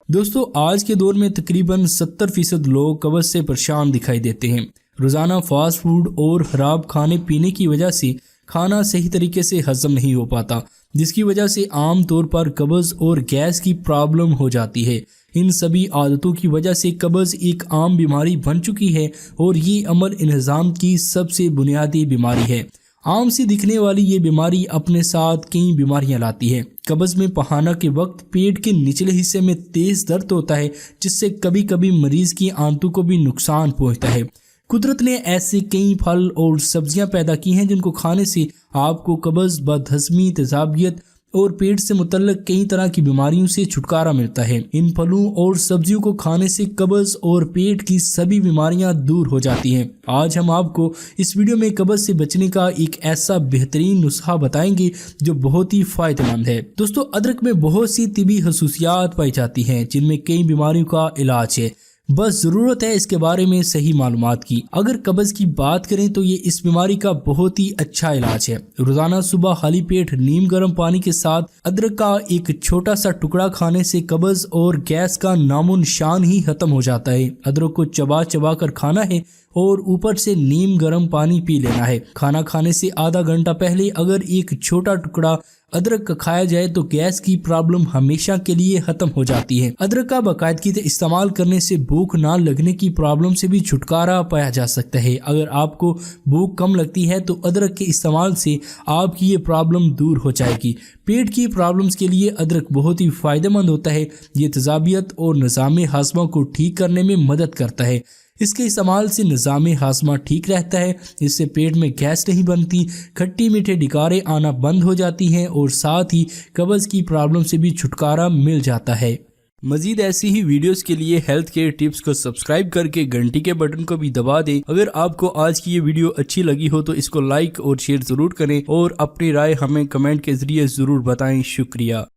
دوستو آج کے دور میں تقریباً 70% لوگ قبض سے پریشان دکھائی دیتے ہیں۔ روزانہ فاسٹ فوڈ اور خراب کھانے پینے کی وجہ سے کھانا صحیح طریقے سے ہضم نہیں ہو پاتا، جس کی وجہ سے عام طور پر قبض اور گیس کی پرابلم ہو جاتی ہے۔ ان سبھی عادتوں کی وجہ سے قبض ایک عام بیماری بن چکی ہے اور یہ عمل انہضام کی سب سے بنیادی بیماری ہے۔ عام سی دکھنے والی یہ بیماری اپنے ساتھ کئی بیماریاں لاتی ہے۔ قبض میں پخانہ کے وقت پیٹ کے نچلے حصے میں تیز درد ہوتا ہے، جس سے کبھی کبھی مریض کی آنتوں کو بھی نقصان پہنچتا ہے۔ قدرت نے ایسے کئی پھل اور سبزیاں پیدا کی ہیں جن کو کھانے سے آپ کو قبض، بد ہضمی، تیزابیت اور پیٹ سے متعلق کئی طرح کی بیماریوں سے چھٹکارا ملتا ہے۔ ان پھلوں اور سبزیوں کو کھانے سے قبض اور پیٹ کی سبھی بیماریاں دور ہو جاتی ہیں۔ آج ہم آپ کو اس ویڈیو میں قبض سے بچنے کا ایک ایسا بہترین نسخہ بتائیں گے جو بہت ہی فائدہ مند ہے۔ دوستو ادرک میں بہت سی طبی خصوصیات پائی جاتی ہیں جن میں کئی بیماریوں کا علاج ہے، بس ضرورت ہے اس کے بارے میں صحیح معلومات کی۔ اگر قبض کی بات کریں تو یہ اس بیماری کا بہت ہی اچھا علاج ہے۔ روزانہ صبح خالی پیٹ نیم گرم پانی کے ساتھ ادرک کا ایک چھوٹا سا ٹکڑا کھانے سے قبض اور گیس کا نام و نشان ہی ختم ہو جاتا ہے۔ ادرک کو چبا چبا کر کھانا ہے اور اوپر سے نیم گرم پانی پی لینا ہے۔ کھانا کھانے سے آدھا گھنٹہ پہلے اگر ایک چھوٹا ٹکڑا ادرک کا کھایا جائے تو گیس کی پرابلم ہمیشہ کے لیے ختم ہو جاتی ہے۔ ادرک کا باقاعدگی سے استعمال کرنے سے بھوک نہ لگنے کی پرابلم سے بھی چھٹکارا پایا جا سکتا ہے۔ اگر آپ کو بھوک کم لگتی ہے تو ادرک کے استعمال سے آپ کی یہ پرابلم دور ہو جائے گی۔ پیٹ کی پرابلمز کے لیے ادرک بہت ہی فائدہ مند ہوتا ہے۔ یہ تیزابیت اور نظام ہاضمہ کو ٹھیک کرنے میں مدد کرتا ہے۔ اس کے استعمال سے نظام ہاضمہ ٹھیک رہتا ہے، اس سے پیٹ میں گیس نہیں بنتی، کھٹی میٹھے ڈکارے آنا بند ہو جاتی ہیں اور ساتھ ہی قبض کی پرابلم سے بھی چھٹکارا مل جاتا ہے۔ مزید ایسی ہی ویڈیوز کے لیے ہیلتھ کیئر ٹپس کو سبسکرائب کر کے گھنٹی کے بٹن کو بھی دبا دیں۔ اگر آپ کو آج کی یہ ویڈیو اچھی لگی ہو تو اس کو لائک اور شیئر ضرور کریں اور اپنی رائے ہمیں کمنٹ کے ذریعے ضرور بتائیں۔ شکریہ۔